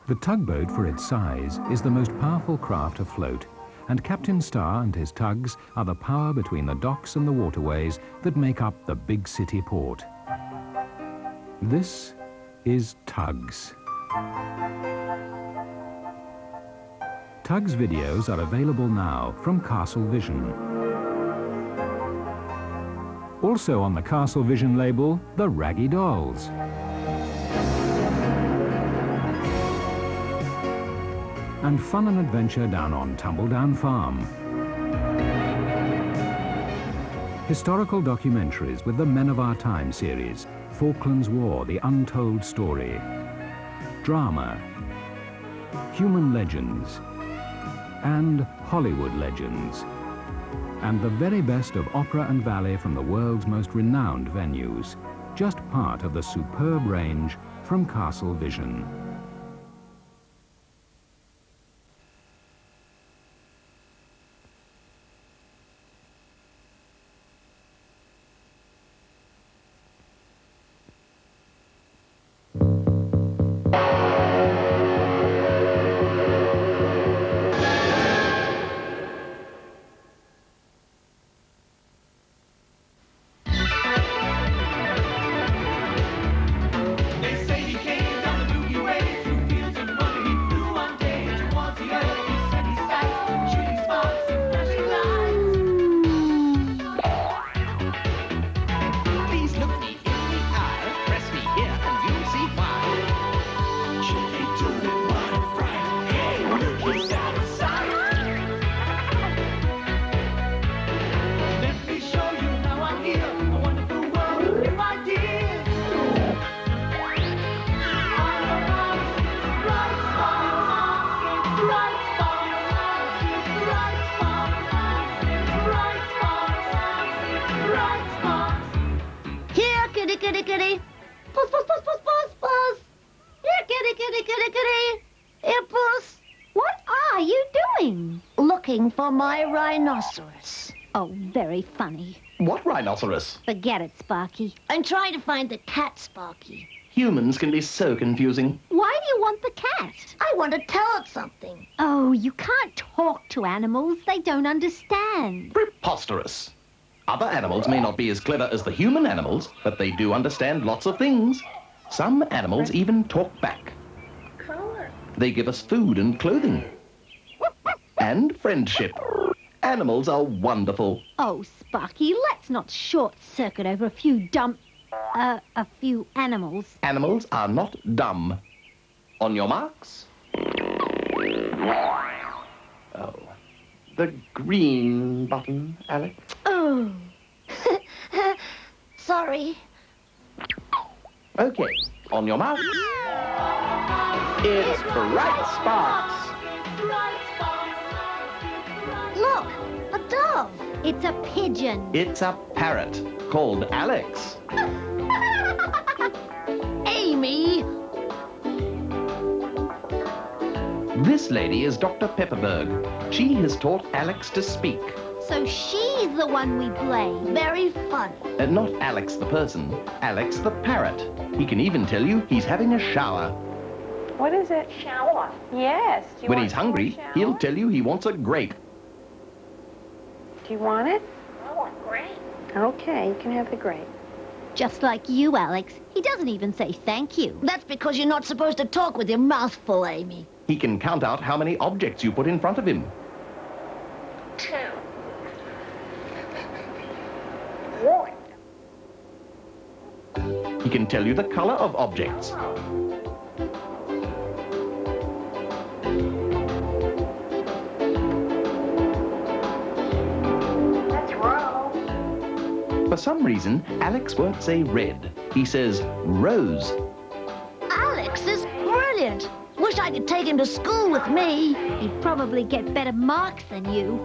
The tugboat, for its size, is the most powerful craft afloat, and Captain Starr and his tugs are the power between the docks and the waterways that make up the big city port. This is Tugs. Tugs videos are available now from Castle Vision. Also on the Castle Vision label, the Raggy Dolls. And fun and adventure down on Tumbledown Farm. Historical documentaries with the Men of Our Time series, Falklands War, The Untold Story. Drama, human legends, and Hollywood legends. And the very best of opera and ballet from the world's most renowned venues. Just part of the superb range from Castle Vision. For my rhinoceros. Oh, very funny. What rhinoceros? Forget it, Sparky. I'm trying to find the cat, Sparky. Humans can be so confusing. Why do you want the cat? I want to tell it something. Oh, you can't talk to animals. They don't understand. Preposterous. Other animals may not be as clever as the human animals, but they do understand lots of things. Some animals even talk back. Color. They give us food and clothing. And friendship. Animals are wonderful. Oh, Sparky, let's not short-circuit over a few animals. Animals are not dumb. On your marks. Oh. The green button, Alex. Oh. Sorry. Okay. On your marks. It's bright sparks. Look, a dove. It's a pigeon. It's a parrot called Alex. Amy. This lady is Dr. Pepperberg. She has taught Alex to speak. So she's the one we blame. Very funny. Not Alex the person, Alex the parrot. He can even tell you he's having a shower. What is it? Shower. Yes. Do you When want he's to have a hungry, shower? he'll tell you he wants a grape. Do you want it? I want grape. Okay, you can have the grape. Just like you, Alex. He doesn't even say thank you. That's because you're not supposed to talk with your mouth full, Amy. He can count out how many objects you put in front of him. 2. 1. He can tell you the color of objects. Let's roll. For some reason, Alex won't say red. He says rose. Alex is brilliant. Wish I could take him to school with me. He'd probably get better marks than you.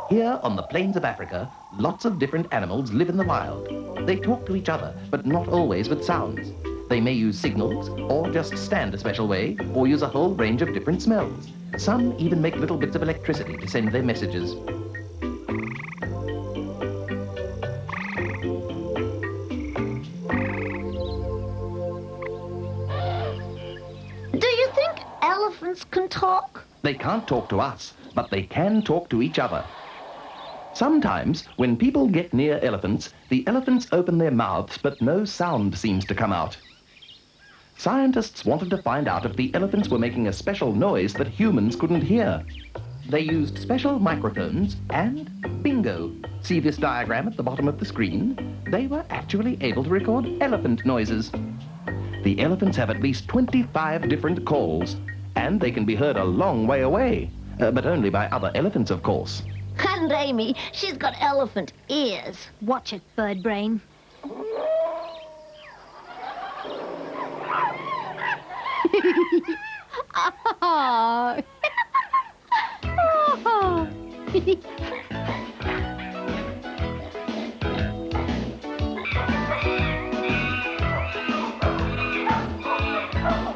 Here on the plains of Africa, lots of different animals live in the wild. They talk to each other, but not always with sounds. They may use signals, or just stand a special way, or use a whole range of different smells. Some even make little bits of electricity to send their messages. can talk? They can't talk to us, but they can talk to each other. Sometimes, when people get near elephants, the elephants open their mouths, but no sound seems to come out. Scientists wanted to find out if the elephants were making a special noise that humans couldn't hear. They used special microphones and bingo. See this diagram at the bottom of the screen? They were actually able to record elephant noises. The elephants have at least 25 different calls, and they can be heard a long way away, but only by other elephants, of course. And Amy, she's got elephant ears. Watch it, bird brain. Oh. Oh.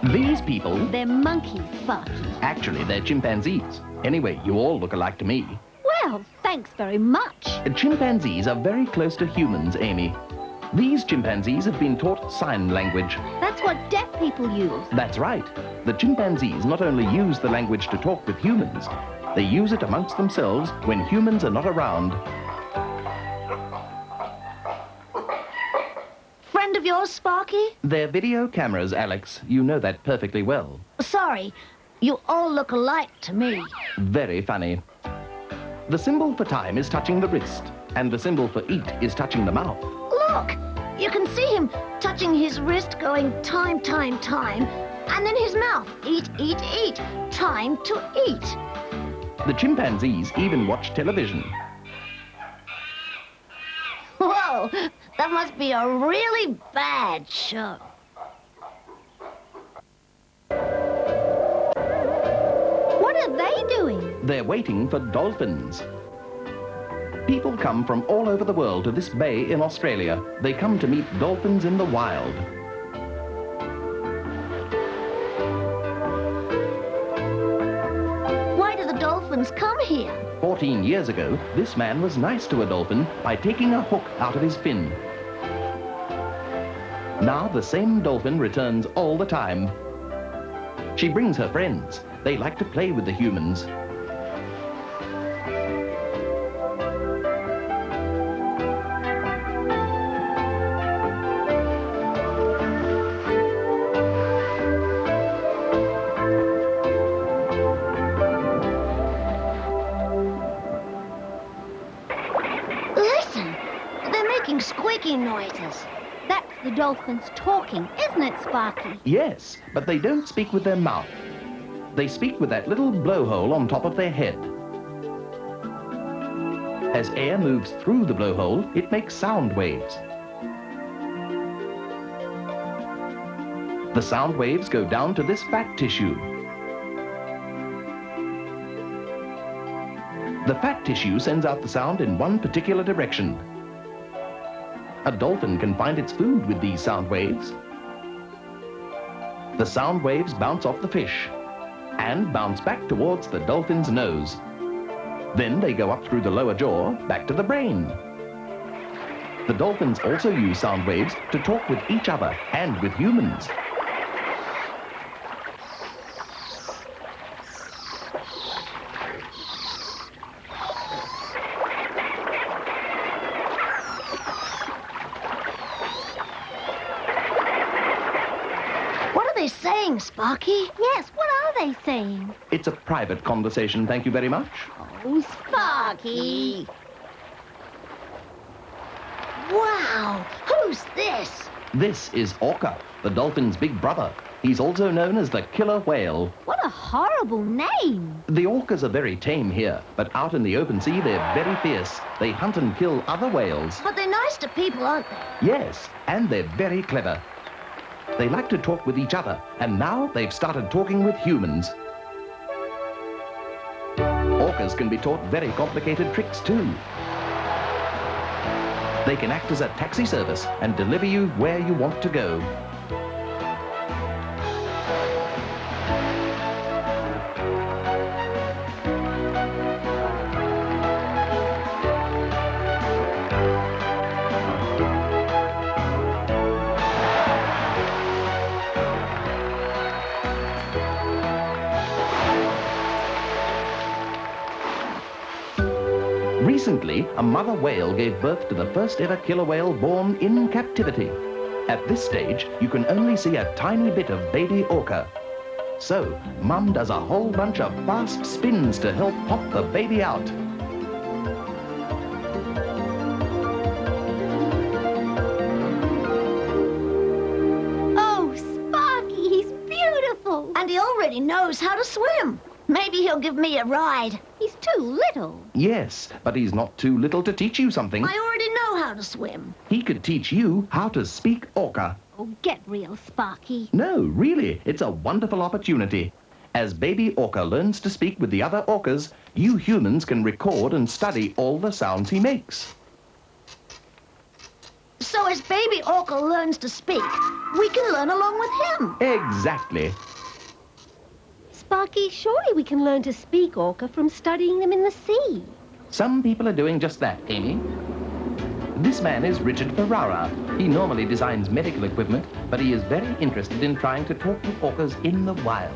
These people, They're monkeys, Sparky. actually, they're chimpanzees. Anyway, you all look alike to me. Well, thanks very much. Chimpanzees are very close to humans, Amy. These chimpanzees have been taught sign language. That's what deaf people use. That's right. The chimpanzees not only use the language to talk with humans, they use it amongst themselves when humans are not around. Friend of yours, Sparky? They're video cameras, Alex. You know that perfectly well. Sorry, you all look alike to me. Very funny. The symbol for time is touching the wrist, and the symbol for eat is touching the mouth. Look, you can see him touching his wrist going time, time, time, and then his mouth, eat, eat, eat, time to eat. The chimpanzees even watch television. Whoa, that must be a really bad show. What are they doing? They're waiting for dolphins. People come from all over the world to this bay in Australia. They come to meet dolphins in the wild. Why do the dolphins come here? 14 years ago, this man was nice to a dolphin by taking a hook out of his fin. Now the same dolphin returns all the time. She brings her friends. They like to play with the humans. Listen, they're making squeaky noises. That's the dolphins talking, isn't it, Sparky? Yes, but they don't speak with their mouth. They speak with that little blowhole on top of their head. As air moves through the blowhole, it makes sound waves. The sound waves go down to this fat tissue. The fat tissue sends out the sound in one particular direction. A dolphin can find its food with these sound waves. The sound waves bounce off the fish and bounce back towards the dolphin's nose. Then they go up through the lower jaw, back to the brain. The dolphins also use sound waves to talk with each other and with humans. What are they saying, Sparky? Yes, what are they saying? It's a private conversation, thank you very much. Oh, Sparky. Wow, who's this? This is Orca, the dolphin's big brother. He's also known as the killer whale. What a horrible name. The orcas are very tame here, but out in the open sea they're very fierce. They hunt and kill other whales. But they're nice to people, aren't they? Yes, and they're very clever. They like to talk with each other, and now they've started talking with humans. Orcas can be taught very complicated tricks too. They can act as a taxi service and deliver you where you want to go. Recently, a mother whale gave birth to the first ever killer whale born in captivity. At this stage, you can only see a tiny bit of baby orca. So, Mum does a whole bunch of fast spins to help pop the baby out. Oh, Sparky, he's beautiful. And he already knows how to swim. Maybe he'll give me a ride. He's too little. Yes, but he's not too little to teach you something. I already know how to swim. He could teach you how to speak orca. Oh, get real, Sparky. No, really, it's a wonderful opportunity. As baby orca learns to speak with the other orcas, you humans can record and study all the sounds he makes. So as baby orca learns to speak, we can learn along with him. Exactly. Sparky, surely we can learn to speak orca from studying them in the sea. Some people are doing just that, Amy. This man is Richard Ferrara. He normally designs medical equipment, but he is very interested in trying to talk to orcas in the wild.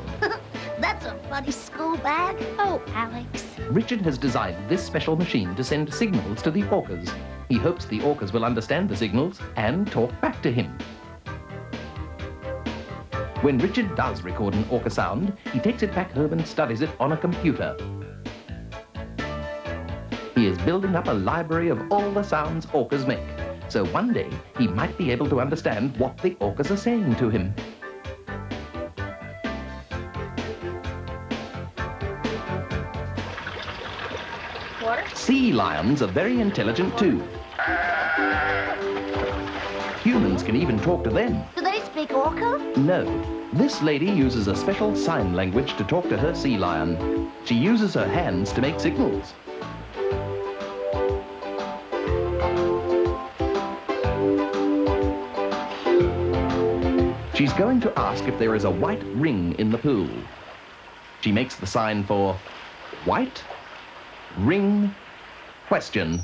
That's a funny school bag. Oh, Alex. Richard has designed this special machine to send signals to the orcas. He hopes the orcas will understand the signals and talk back to him. When Richard does record an orca sound, he takes it back home and studies it on a computer. He is building up a library of all the sounds orcas make, so one day he might be able to understand what the orcas are saying to him. Water? Sea lions are very intelligent too. Humans can even talk to them. Do they speak orca? No. This lady uses a special sign language to talk to her sea lion. She uses her hands to make signals. She's going to ask if there is a white ring in the pool. She makes the sign for white, ring, question.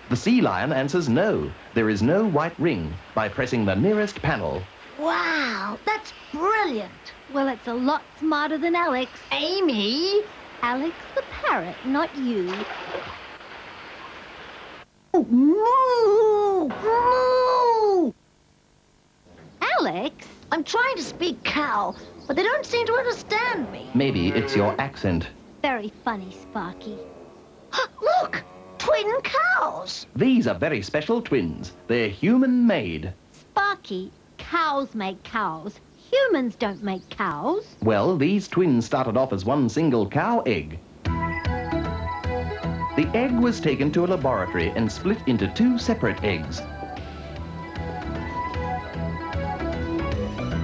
The sea lion answers no, there is no white ring, by pressing the nearest panel. Wow, that's brilliant. Well, it's a lot smarter than Alex. Amy? Alex the parrot, not you. Moo! Moo! Alex? I'm trying to speak cow, but they don't seem to understand me. Maybe it's your accent. Very funny, Sparky. Look! Twin cows! These are very special twins. They're human-made. Sparky, cows make cows. Humans don't make cows. Well, these twins started off as one single cow egg. The egg was taken to a laboratory and split into two separate eggs.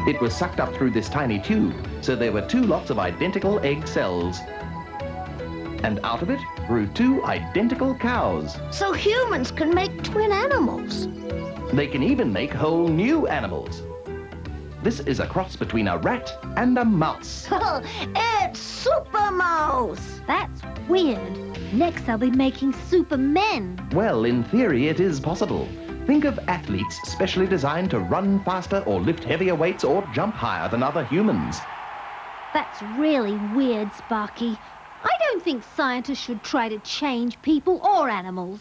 It was sucked up through this tiny tube, so there were two lots of identical egg cells. And out of it grew two identical cows. So humans can make twin animals. They can even make whole new animals. This is a cross between a rat and a mouse. It's Super Mouse! That's weird. Next I'll be making supermen. Well, in theory, it is possible. Think of athletes specially designed to run faster or lift heavier weights or jump higher than other humans. That's really weird, Sparky. I don't think scientists should try to change people or animals.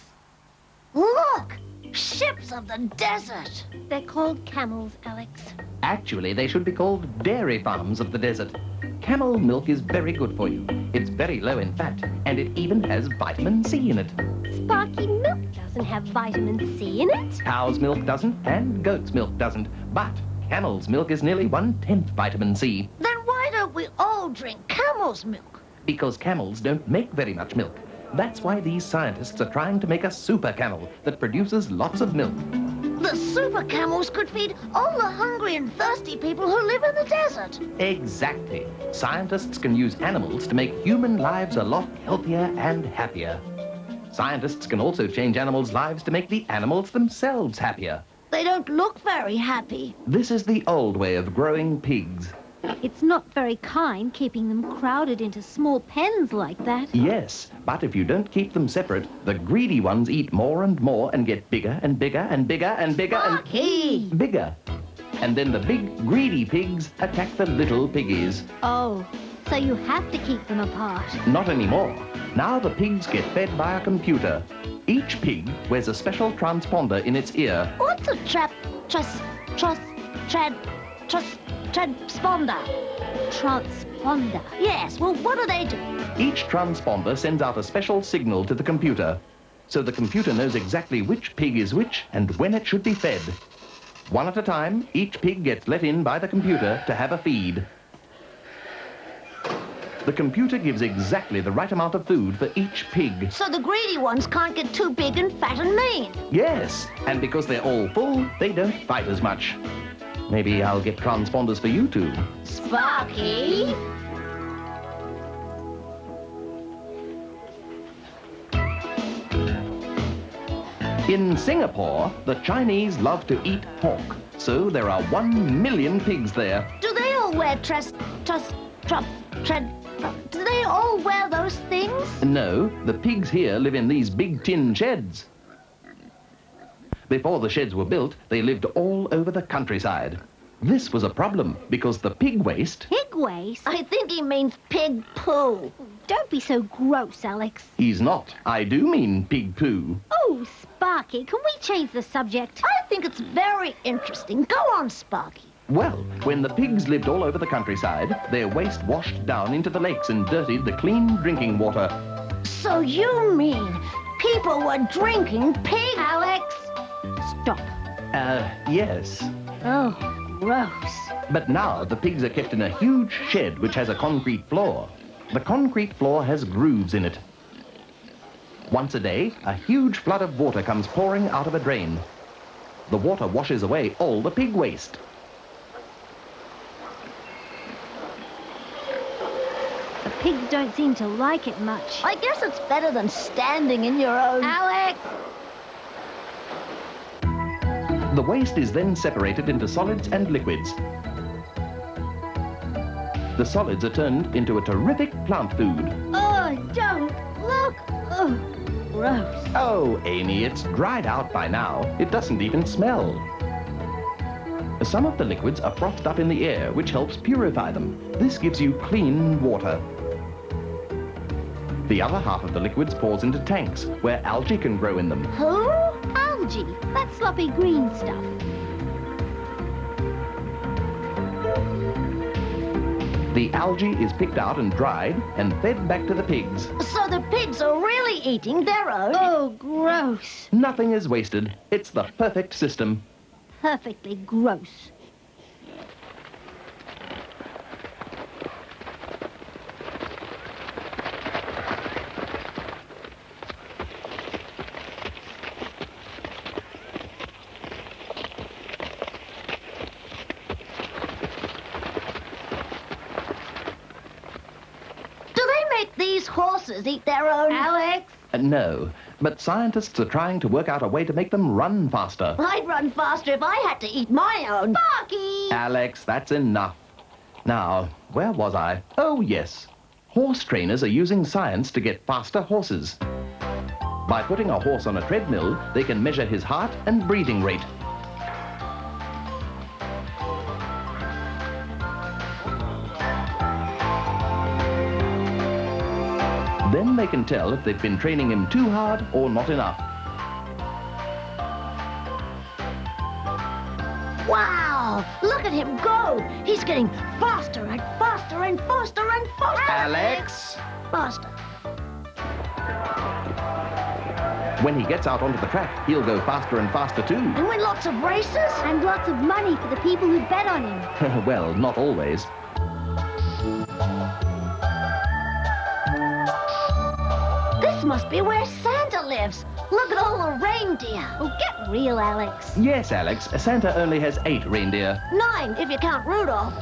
Look! Ships of the desert! They're called camels, Alex. Actually, they should be called dairy farms of the desert. Camel milk is very good for you. It's very low in fat, and it even has vitamin C in it. Sparky, milk doesn't have vitamin C in it. Cow's milk doesn't, and goat's milk doesn't. But camel's milk is nearly 1/10 vitamin C. Then why don't we all drink camel's milk? Because camels don't make very much milk. That's why these scientists are trying to make a super camel that produces lots of milk. The super camels could feed all the hungry and thirsty people who live in the desert. Exactly. Scientists can use animals to make human lives a lot healthier and happier. Scientists can also change animals' lives to make the animals themselves happier. They don't look very happy. This is the old way of growing pigs. It's not very kind keeping them crowded into small pens like that. Yes, but if you don't keep them separate, the greedy ones eat more and more and get bigger and bigger and bigger and bigger Sparky! and bigger. And then the big greedy pigs attack the little piggies. Oh, so you have to keep them apart. Not anymore. Now the pigs get fed by a computer. Each pig wears a special transponder in its ear. What's a transponder? Transponder. Yes, well, what do they do? Each transponder sends out a special signal to the computer. So the computer knows exactly which pig is which and when it should be fed. One at a time, each pig gets let in by the computer to have a feed. The computer gives exactly the right amount of food for each pig. So the greedy ones can't get too big and fat and mean. Yes, and because they're all full, they don't fight as much. Maybe I'll get transponders for you too. Sparky? In Singapore, the Chinese love to eat pork, so there are 1 million pigs there. Do they all wear do they all wear those things? No, the pigs here live in these big tin sheds. Before the sheds were built, they lived all over the countryside. This was a problem because the pig waste... Pig waste? I think he means pig poo. Don't be so gross, Alex. He's not. I do mean pig poo. Oh, Sparky, can we change the subject? I think it's very interesting. Go on, Sparky. Well, when the pigs lived all over the countryside, their waste washed down into the lakes and dirtied the clean drinking water. So you mean people were drinking pig? Alex, stop. Yes. Oh, gross. But now the pigs are kept in a huge shed which has a concrete floor. The concrete floor has grooves in it. Once a day, a huge flood of water comes pouring out of a drain. The water washes away all the pig waste. The pigs don't seem to like it much. I guess it's better than standing in your own... Alex! The waste is then separated into solids and liquids. The solids are turned into a terrific plant food. Oh, don't look! Oh, gross. Oh, Amy, it's dried out by now. It doesn't even smell. Some of the liquids are frothed up in the air, which helps purify them. This gives you clean water. The other half of the liquids pours into tanks, where algae can grow in them. Who? Algae. That sloppy green stuff. The algae is picked out and dried and fed back to the pigs. So the pigs are really eating their own... Oh, gross. Nothing is wasted. It's the perfect system. Perfectly gross. These horses eat their own... Alex! No, but scientists are trying to work out a way to make them run faster. I'd run faster if I had to eat my own. Sparky! Alex, that's enough. Now, where was I? Oh, yes. Horse trainers are using science to get faster horses. By putting a horse on a treadmill, they can measure his heart and breathing rate. Then they can tell if they've been training him too hard or not enough. Wow! Look at him go! He's getting faster and faster and faster and faster! Alex! Faster. When he gets out onto the track, he'll go faster and faster too. And win lots of races? And lots of money for the people who bet on him. Well, not always. This must be where Santa lives. Look at all the reindeer. Oh, get real, Alex. Yes, Alex, Santa only has 8 reindeer. 9, if you count Rudolph.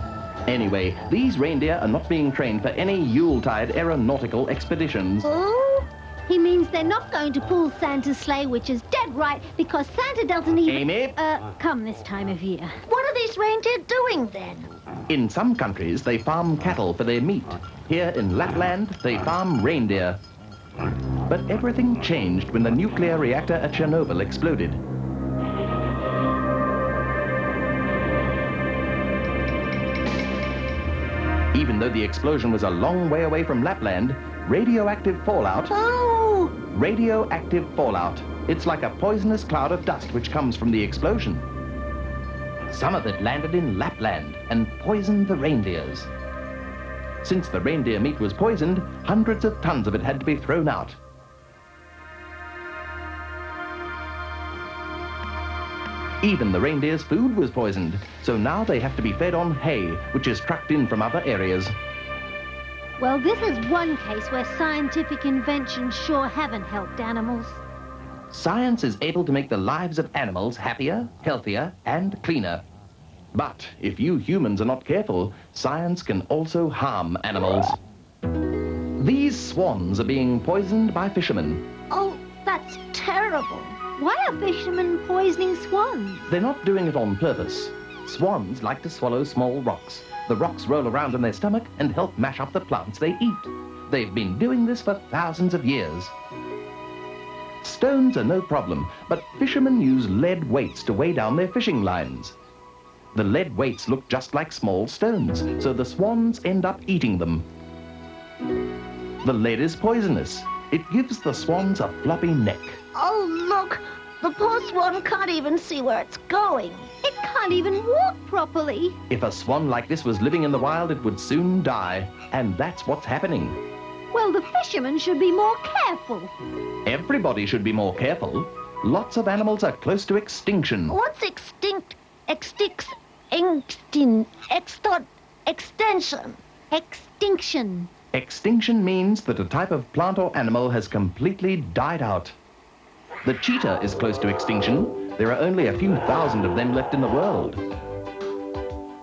Anyway, these reindeer are not being trained for any Yuletide aeronautical expeditions. Oh? He means they're not going to pull Santa's sleigh, which is dead right, because Santa doesn't even... Amy? Come this time of year. What are these reindeer doing then? In some countries, they farm cattle for their meat. Here in Lapland, they farm reindeer. But everything changed when the nuclear reactor at Chernobyl exploded. Even though the explosion was a long way away from Lapland, Radioactive fallout. Oh! Radioactive fallout. It's like a poisonous cloud of dust which comes from the explosion. Some of it landed in Lapland and poisoned the reindeers. Since the reindeer meat was poisoned, hundreds of tons of it had to be thrown out. Even the reindeer's food was poisoned, so now they have to be fed on hay, which is trucked in from other areas. Well, this is one case where scientific inventions sure haven't helped animals. Science is able to make the lives of animals happier, healthier, and cleaner. But if you humans are not careful, science can also harm animals. These swans are being poisoned by fishermen. Oh, that's terrible. Why are fishermen poisoning swans? They're not doing it on purpose. Swans like to swallow small rocks. The rocks roll around in their stomach and help mash up the plants they eat. They've been doing this for thousands of years. Stones are no problem, but fishermen use lead weights to weigh down their fishing lines. The lead weights look just like small stones, so the swans end up eating them. The lead is poisonous. It gives the swans a floppy neck. Oh, look. The poor swan can't even see where it's going. It can't even walk properly. If a swan like this was living in the wild, it would soon die. And that's what's happening. Well, the fishermen should be more careful. Everybody should be more careful. Lots of animals are close to extinction. What's extinct? Extinction. Extinction. Extinction means that a type of plant or animal has completely died out. The cheetah is close to extinction. There are only a few thousand of them left in the world.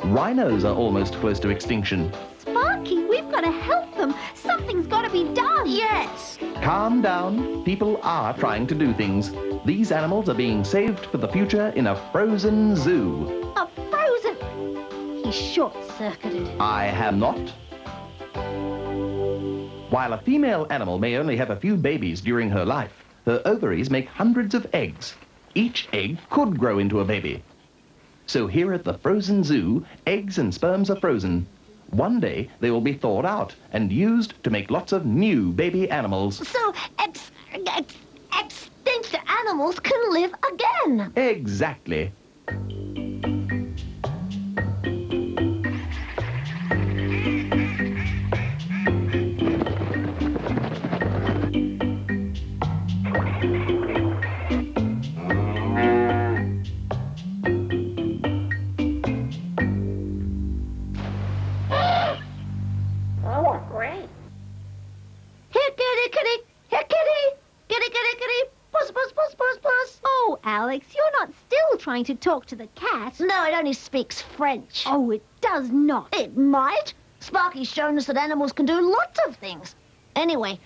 Rhinos are almost close to extinction. Sparky, we've got to help them. Something's got to be done. Yes. Calm down. People are trying to do things. These animals are being saved for the future in a frozen zoo. A frozen... He's short-circuited. I have not. While a female animal may only have a few babies during her life, her ovaries make hundreds of eggs. Each egg could grow into a baby. So here at the frozen zoo, eggs and sperms are frozen. One day they will be thawed out and used to make lots of new baby animals. So extinct animals can live again. Exactly. Alex, you're not still trying to talk to the cat. No, it only speaks French. Oh, it does not. It might. Sparky's shown us that animals can do lots of things. Anyway,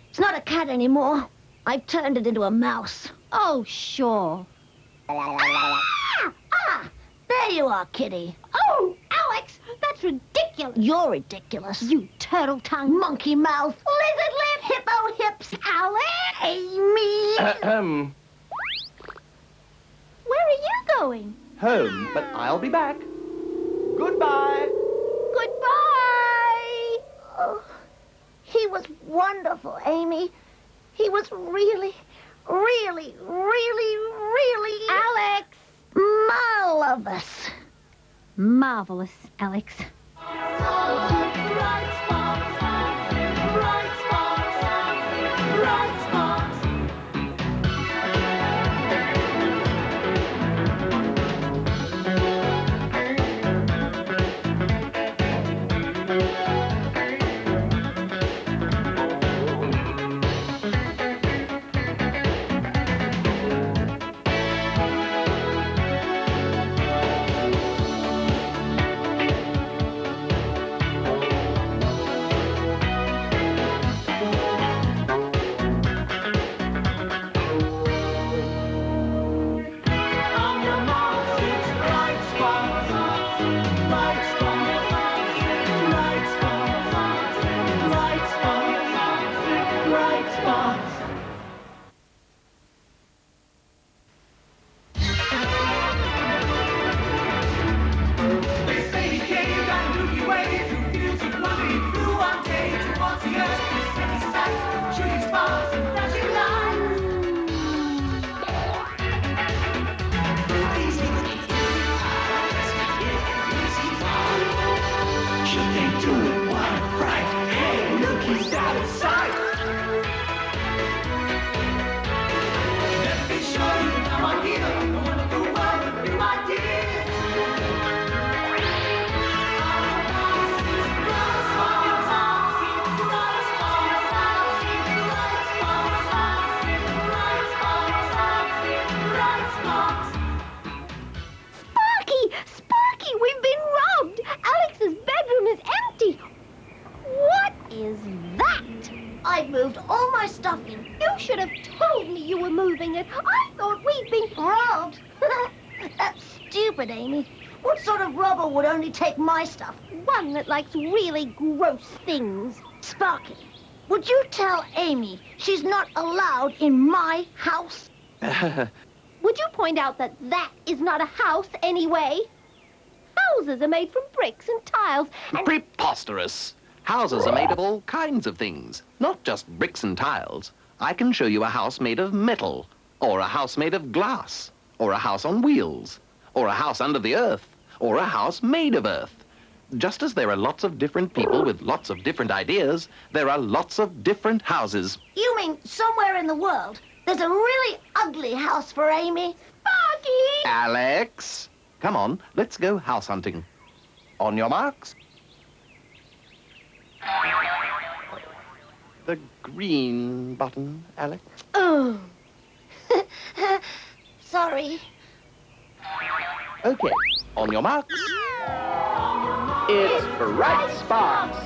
it's not a cat anymore. I've turned it into a mouse. Oh, sure. Ah! There you are, kitty. Oh, Alex, that's ridiculous. You're ridiculous. You turtle tongue. Monkey mouth. Lizard lip. Hippo hips. Alex. Amy. Where are you going? Home, but I'll be back. Goodbye. Goodbye. Oh, he was wonderful, Amy. He was really, really, really, really... Alex! Marvelous. Marvelous, Alex. told me you were moving it. I thought we'd been... Robbed? That's stupid, Amy. What sort of robber would only take my stuff? One that likes really gross things. Sparky, would you tell Amy she's not allowed in my house? Would you point out that that is not a house anyway? Houses are made from bricks and tiles and... Preposterous! Houses are made of all kinds of things, not just bricks and tiles. I can show you a house made of metal, or a house made of glass, or a house on wheels, or a house under the earth, or a house made of earth. Just as there are lots of different people with lots of different ideas, there are lots of different houses. You mean somewhere in the world there's a really ugly house for Amy? Sparky! Alex! Come on, let's go house hunting. On your marks. The green button, Alex. Oh. Sorry. Okay, on your marks. It's bright sparks.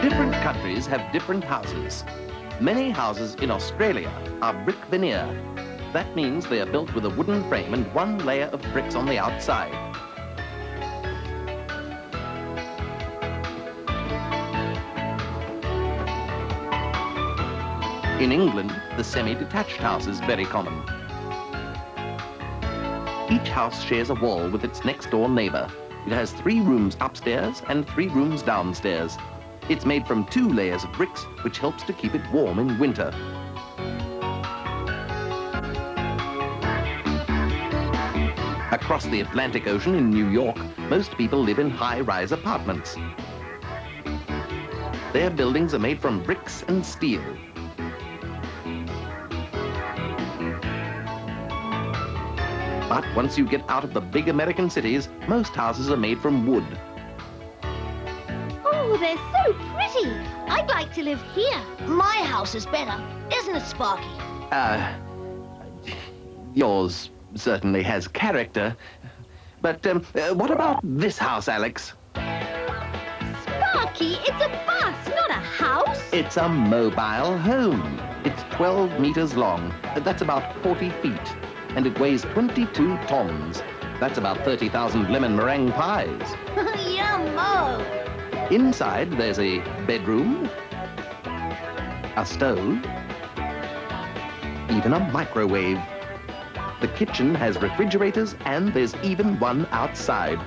Different countries have different houses. Many houses in Australia are brick veneer. That means they are built with a wooden frame and one layer of bricks on the outside. In England, the semi-detached house is very common. Each house shares a wall with its next-door neighbour. It has 3 rooms upstairs and 3 rooms downstairs. It's made from 2 layers of bricks, which helps to keep it warm in winter. Across the Atlantic Ocean in New York, most people live in high-rise apartments. Their buildings are made from bricks and steel. But once you get out of the big American cities, most houses are made from wood. Oh, they're so pretty. I'd like to live here. My house is better, isn't it, Sparky? Yours certainly has character. But what about this house, Alex? Sparky, it's a bus, not a house. It's a mobile home. It's 12 meters long. That's about 40 feet. And it weighs 22 tons. That's about 30,000 lemon meringue pies. Yummo! Inside, there's a bedroom, a stove, even a microwave. The kitchen has refrigerators, and there's even one outside.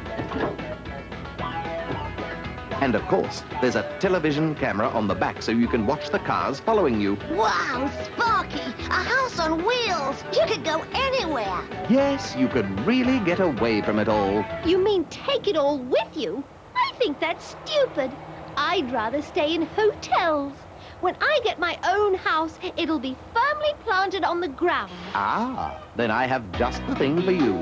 And of course, there's a television camera on the back so you can watch the cars following you. Wow, Sparky! A house on wheels! You could go anywhere! Yes, you could really get away from it all. You mean take it all with you? I think that's stupid. I'd rather stay in hotels. When I get my own house, it'll be firmly planted on the ground. Ah, then I have just the thing for you.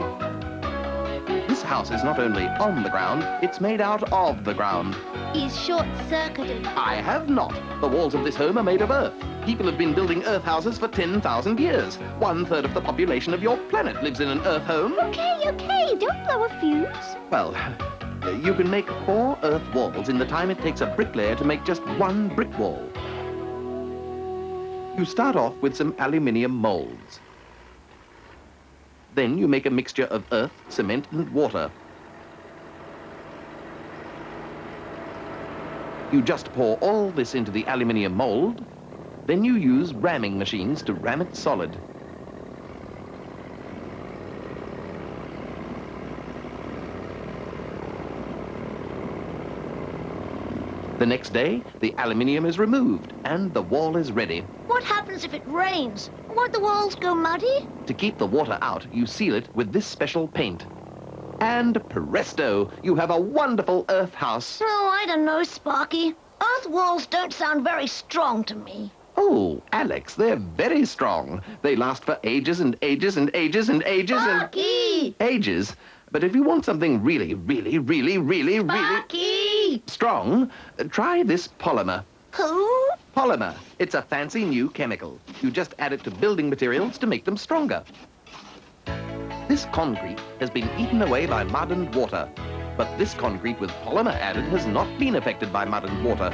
This house is not only on the ground, it's made out of the ground. He's short-circuited. I have not. The walls of this home are made of earth. People have been building earth houses for 10,000 years. 1/3 of the population of your planet lives in an earth home. Okay, don't blow a fuse. Well, you can make 4 earth walls in the time it takes a bricklayer to make just 1 brick wall. You start off with some aluminium molds. Then you make a mixture of earth, cement, and water. You just pour all this into the aluminium mold. Then you use ramming machines to ram it solid. The next day, the aluminium is removed and the wall is ready. What happens if it rains? Won't the walls go muddy? To keep the water out, you seal it with this special paint. And presto, you have a wonderful earth house. Oh, I don't know, Sparky. Earth walls don't sound very strong to me. Oh, Alex, they're very strong. They last for ages and ages and ages and ages Sparky! and... Ages? But if you want something really Sparky! strong, try this polymer. Who? Polymer. It's a fancy new chemical. You just add it to building materials to make them stronger. This concrete has been eaten away by mud and water, But this concrete with polymer added has not been affected by mud and water.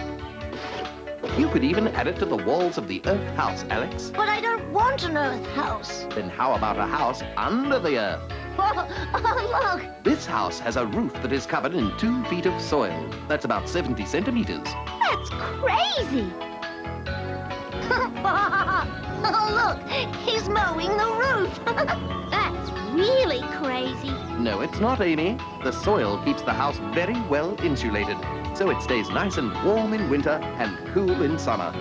You could even add it to the walls of the Earth house, Alex. But I don't want an Earth house. Then how about a house under the Earth? Oh, look. This house has a roof that is covered in 2 feet of soil. That's about 70 centimeters. That's crazy. Oh, look. He's mowing the roof. That's really crazy. No, it's not, Amy. The soil keeps the house very well insulated, so it stays nice and warm in winter and cool in summer.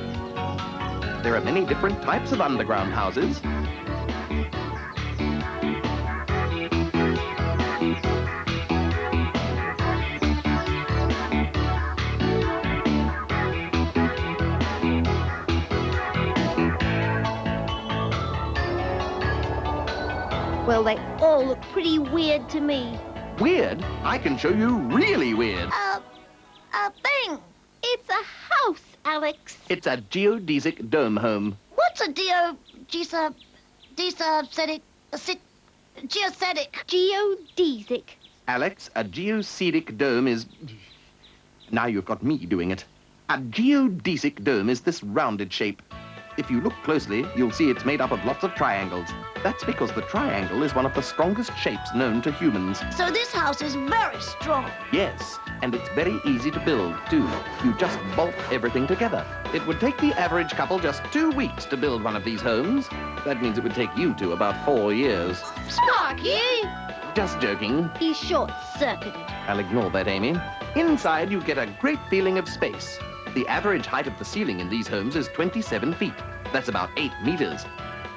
There are many different types of underground houses. Well, they all look pretty weird to me. Weird? I can show you really weird. A thing. It's a house, Alex. It's a geodesic dome home. What's a geocetic? Geodesic. Alex, a geodesic dome is... Now you've got me doing it. A geodesic dome is this rounded shape. If you look closely, you'll see it's made up of lots of triangles. That's because the triangle is one of the strongest shapes known to humans. So this house is very strong. Yes, and it's very easy to build, too. You just bolt everything together. It would take the average couple just 2 weeks to build one of these homes. That means it would take you two about 4 years. Sparky! Just joking. He's short-circuited. I'll ignore that, Amy. Inside, you get a great feeling of space. The average height of the ceiling in these homes is 27 feet. That's about 8 meters.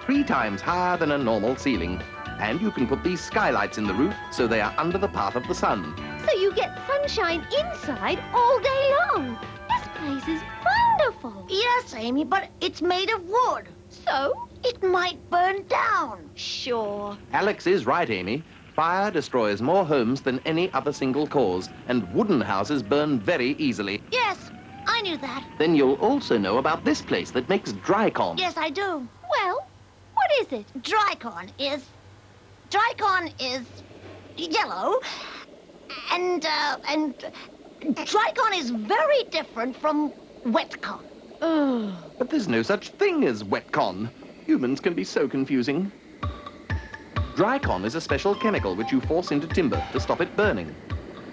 3 times higher than a normal ceiling. And you can put these skylights in the roof so they are under the path of the sun. So you get sunshine inside all day long. This place is wonderful. Yes, Amy, but it's made of wood. So? It might burn down. Sure. Alex is right, Amy. Fire destroys more homes than any other single cause, and wooden houses burn very easily. Yes, I knew that. Then you'll also know about this place that makes dry corn. Yes, I do. Well, what is it? Dry corn is yellow, and dry corn is very different from wet corn. But there's no such thing as wet corn. Humans can be so confusing. Dry corn is a special chemical which you force into timber to stop it burning.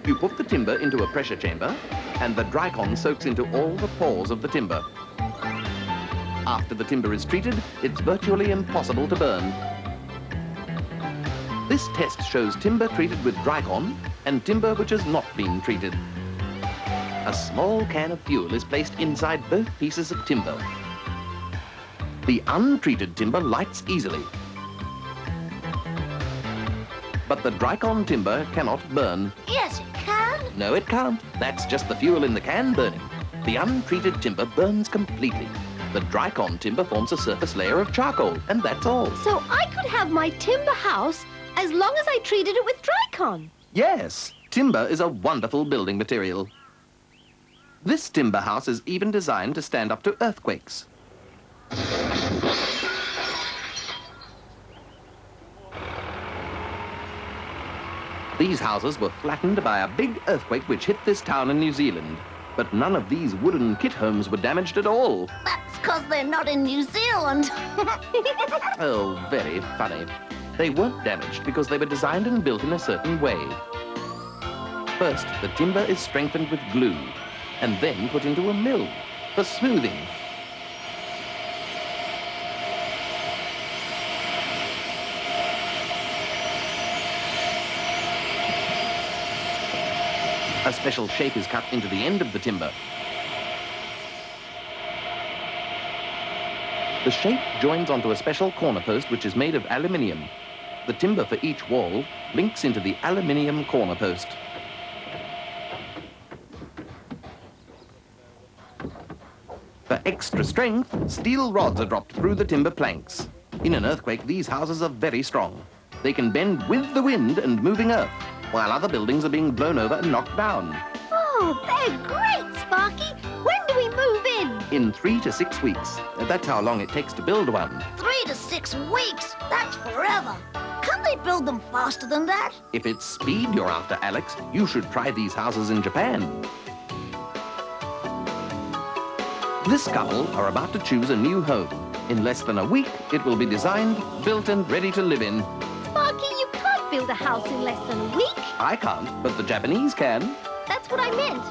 You put the timber into a pressure chamber, and the dry corn soaks into all the pores of the timber. After the timber is treated, it's virtually impossible to burn. This test shows timber treated with dry corn and timber which has not been treated. A small can of fuel is placed inside both pieces of timber. The untreated timber lights easily. But the dry corn timber cannot burn. Yes, it can. No, it can't. That's just the fuel in the can burning. The untreated timber burns completely. The dry corn timber forms a surface layer of charcoal, and that's all. So I could have my timber house as long as I treated it with dry corn. Yes, timber is a wonderful building material. This timber house is even designed to stand up to earthquakes. These houses were flattened by a big earthquake which hit this town in New Zealand. But none of these wooden kit homes were damaged at all. That's because they're not in New Zealand. Oh, very funny. They weren't damaged because they were designed and built in a certain way. First, the timber is strengthened with glue, and then put into a mill for smoothing. A special shape is cut into the end of the timber. The shape joins onto a special corner post which is made of aluminium. The timber for each wall links into the aluminium corner post. For extra strength, steel rods are dropped through the timber planks. In an earthquake, these houses are very strong. They can bend with the wind and moving earth, while other buildings are being blown over and knocked down. Oh, they're great, Sparky. When do we move in? In 3 to 6 weeks. That's how long it takes to build one. 3 to 6 weeks? That's forever. Can't they build them faster than that? If it's speed you're after, Alex, you should try these houses in Japan. This couple are about to choose a new home. In less than a week, it will be designed, built and ready to live in. Sparky, you can't build a house in less than a week. I can't, but the Japanese can. That's what I meant.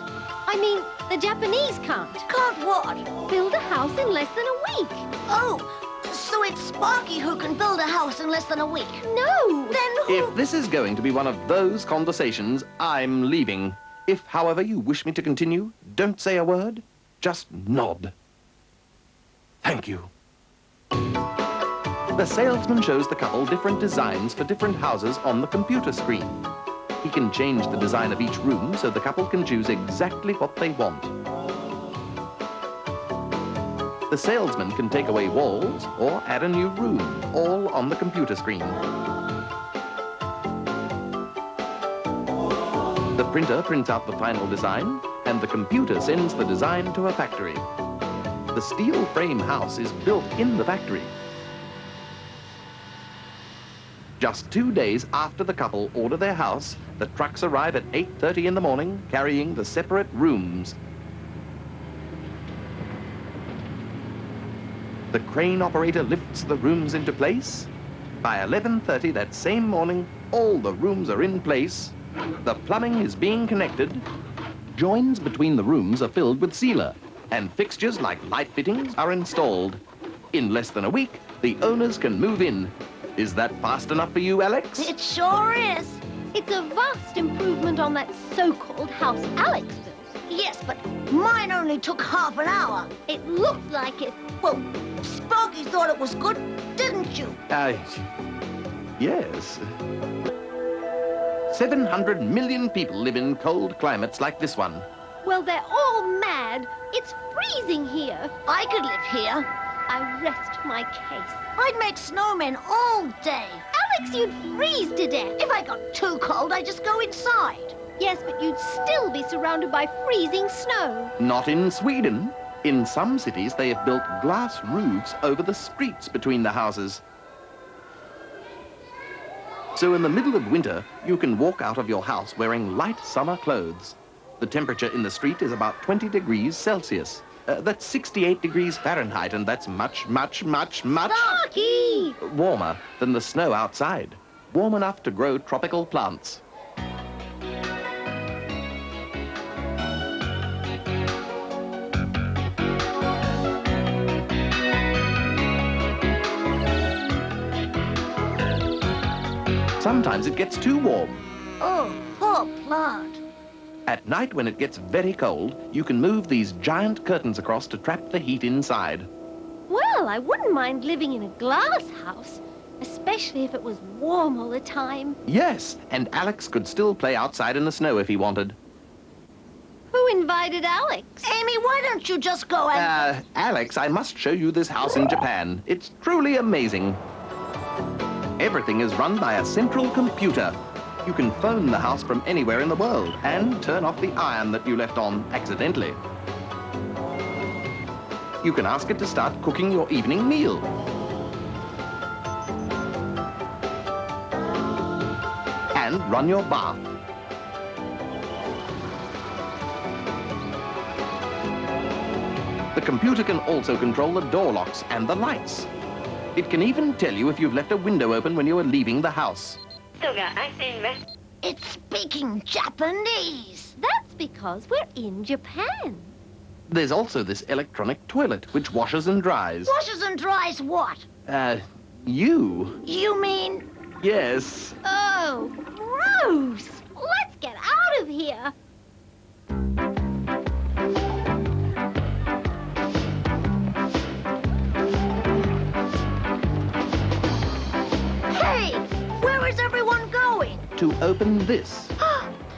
I mean, the Japanese can't. Can't what? Build a house in less than a week. Oh, so it's Sparky who can build a house in less than a week. No. Then who... If this is going to be one of those conversations, I'm leaving. If, however, you wish me to continue, don't say a word, just nod. Thank you. The salesman shows the couple different designs for different houses on the computer screen. He can change the design of each room so the couple can choose exactly what they want. The salesman can take away walls or add a new room, all on the computer screen. The printer prints out the final design, and the computer sends the design to a factory. The steel frame house is built in the factory. Just 2 days after the couple order their house, the trucks arrive at 8:30 in the morning, carrying the separate rooms. The crane operator lifts the rooms into place. By 11:30 that same morning, all the rooms are in place. The plumbing is being connected. Joins between the rooms are filled with sealer, and fixtures like light fittings are installed. In less than a week, the owners can move in. Is that fast enough for you, Alex? It sure is. It's a vast improvement on that so-called house Alex built. Yes, but mine only took half an hour. It looked like it. Well, Sparky thought it was good, didn't you? Yes. 700 million people live in cold climates like this one. Well, they're all mad. It's freezing here. I could live here. I rest my case. I'd make snowmen all day. Alex, you'd freeze to death. If I got too cold, I'd just go inside. Yes, but you'd still be surrounded by freezing snow. Not in Sweden. In some cities, they have built glass roofs over the streets between the houses. So in the middle of winter, you can walk out of your house wearing light summer clothes. The temperature in the street is about 20 degrees Celsius. That's 68 degrees Fahrenheit, and that's much Sparky! warmer than the snow outside. Warm enough to grow tropical plants. Sometimes it gets too warm. Oh, poor plant. At night, when it gets very cold, you can move these giant curtains across to trap the heat inside. Well, I wouldn't mind living in a glass house, especially if it was warm all the time. Yes, and Alex could still play outside in the snow if he wanted. Who invited Alex? Amy, why don't you just go and... Alex, I must show you this house in Japan. It's truly amazing. Everything is run by a central computer. You can phone the house from anywhere in the world and turn off the iron that you left on accidentally. You can ask it to start cooking your evening meal. And run your bath. The computer can also control the door locks and the lights. It can even tell you if you've left a window open when you are leaving the house. It's speaking Japanese. That's because we're in Japan. There's also this electronic toilet, which washes and dries. Washes and dries what? You? You mean... Yes. Oh, gross! Let's get out of here. Hey, where is everyone going? To open this.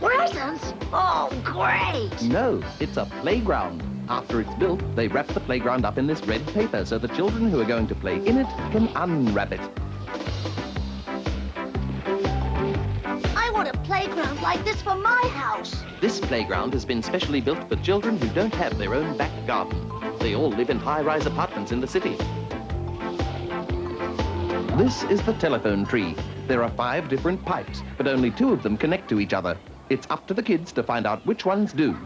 Presents? Oh, great. No, it's a playground. After it's built, they wrap the playground up in this red paper so the children who are going to play in it can unwrap it. I want a playground like this for my house. This playground has been specially built for children who don't have their own back garden. They all live in high-rise apartments in the city. This is the telephone tree. There are 5 different pipes, but only 2 of them connect to each other. It's up to the kids to find out which ones do.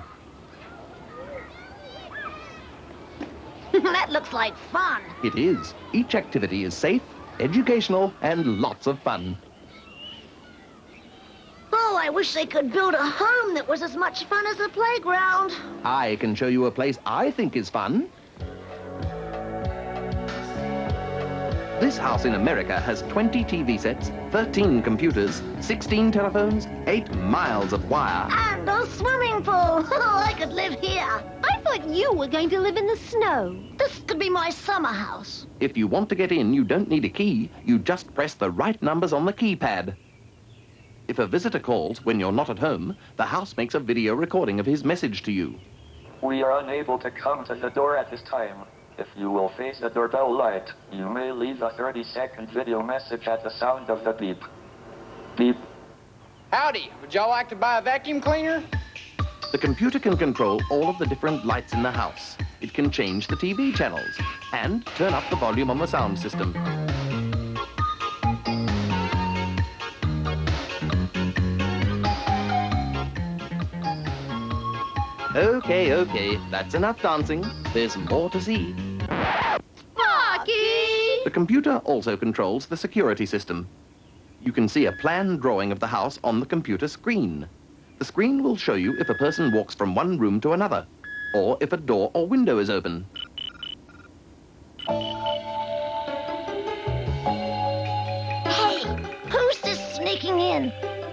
That looks like fun. It is. Each activity is safe, educational, and lots of fun. Oh, I wish they could build a home that was as much fun as the playground. I can show you a place I think is fun. This house in America has 20 TV sets, 13 computers, 16 telephones, 8 miles of wire. And a swimming pool. Oh, I could live here. I thought you were going to live in the snow. This could be my summer house. If you want to get in, you don't need a key. You just press the right numbers on the keypad. If a visitor calls when you're not at home, the house makes a video recording of his message to you. We are unable to come to the door at this time. If you will face the doorbell light, you may leave a 30-second video message at the sound of the beep. Beep. Howdy, would y'all like to buy a vacuum cleaner? The computer can control all of the different lights in the house. It can change the TV channels and turn up the volume on the sound system. Okay, that's enough dancing. There's more to see. Sparky! The computer also controls the security system. You can see a plan drawing of the house on the computer screen. The screen will show you if a person walks from one room to another, or if a door or window is open. Hey, who's this sneaking in?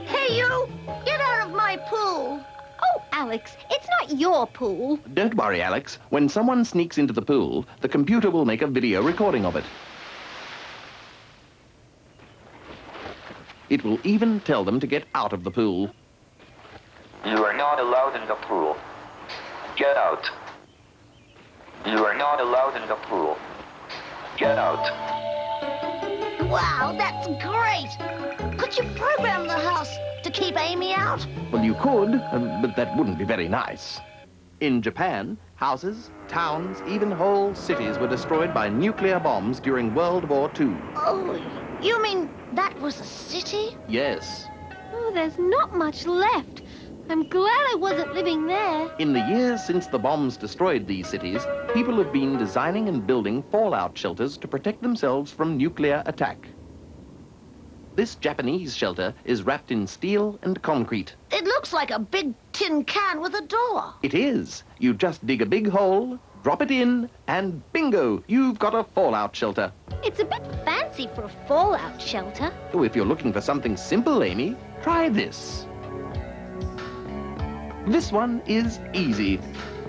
Hey, you! Get out of my pool! Oh, Alex, it's not your pool. Don't worry, Alex. When someone sneaks into the pool, the computer will make a video recording of it. It will even tell them to get out of the pool. You are not allowed in the pool. Get out. You are not allowed in the pool. Get out. Wow, that's great! Could you program the house to keep Amy out? Well, you could, but that wouldn't be very nice. In Japan, houses, towns, even whole cities were destroyed by nuclear bombs during World War II. Oh, you mean that was a city? Yes. Oh, there's not much left. I'm glad I wasn't living there. In the years since the bombs destroyed these cities, people have been designing and building fallout shelters to protect themselves from nuclear attack. This Japanese shelter is wrapped in steel and concrete. It looks like a big tin can with a door. It is. You just dig a big hole, drop it in, and bingo, you've got a fallout shelter. It's a bit fancy for a fallout shelter. Oh, if you're looking for something simple, Amy, try this. This one is easy.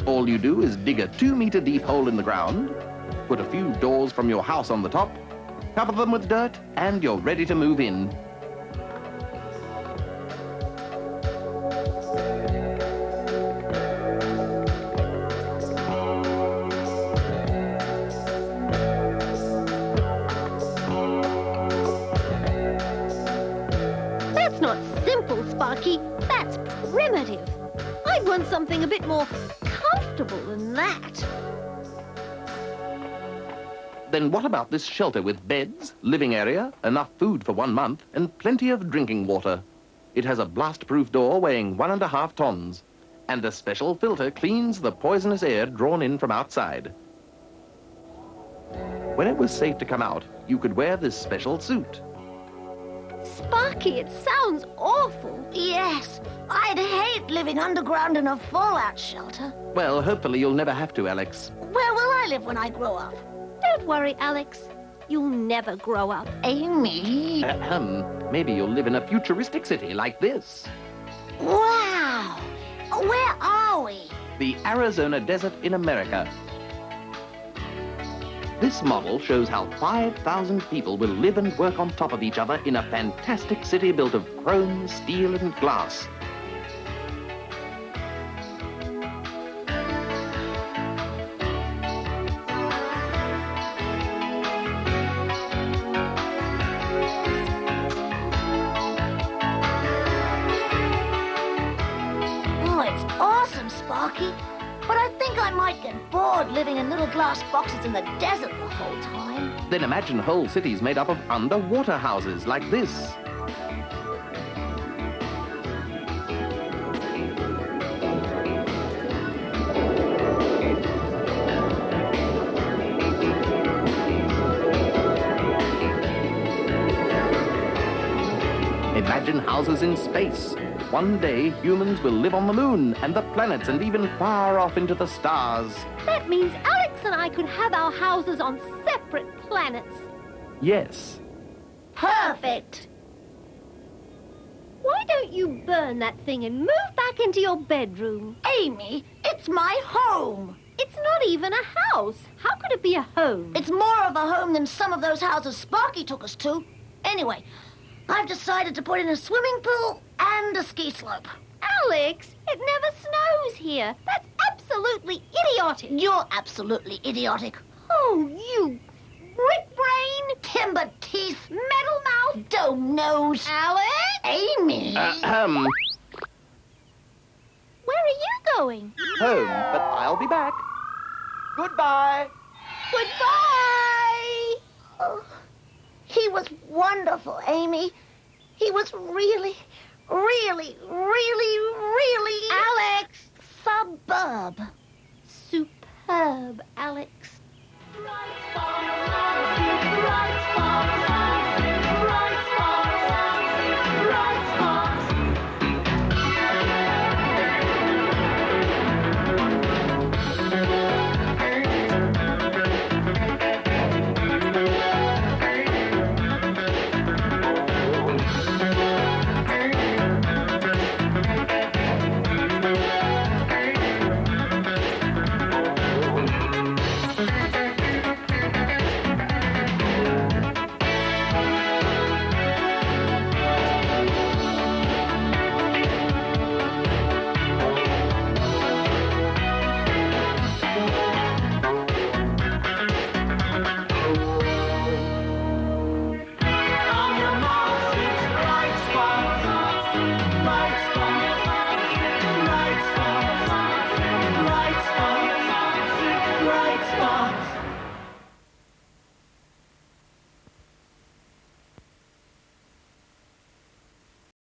All you do is dig a 2-meter deep hole in the ground, put a few doors from your house on the top, cover them with dirt, and you're ready to move in. That's not simple, Sparky. That's primitive. I'd want something a bit more comfortable than that. Then what about this shelter with beds, living area, enough food for 1 month, and plenty of drinking water? It has a blast-proof door weighing 1.5 tons, and a special filter cleans the poisonous air drawn in from outside. When it was safe to come out, you could wear this special suit. Sparky, it sounds awful. Yes, I'd hate living underground in a fallout shelter. Well, hopefully you'll never have to, Alex. Where will I live when I grow up? Don't worry, Alex. You'll never grow up. Amy. Maybe you'll live in a futuristic city like this. Wow. Where are we? The Arizona desert in America. This model shows how 5,000 people will live and work on top of each other in a fantastic city built of chrome, steel, and glass. Oh, it's awesome, Sparky. But I think I might get bored living in little glass boxes in the desert the whole time. Then imagine whole cities made up of underwater houses like this. houses in space. One day, humans will live on the moon and the planets and even far off into the stars. That means Alex and I could have our houses on separate planets. Yes. Perfect. Why don't you burn that thing and move back into your bedroom? Amy, it's my home. It's not even a house. How could it be a home? It's more of a home than some of those houses Sparky took us to. Anyway, I've decided to put in a swimming pool and a ski slope. Alex, it never snows here. That's absolutely idiotic. You're absolutely idiotic. Oh, you brick brain, Timber teeth, metal mouth, dome nose. Alex! Amy! Home, Where are you going? but I'll be back. Goodbye. Goodbye! Oh, he was wonderful, Amy. He was really, really, really, really... Alex! Suburb. Superb, Alex. Bright star.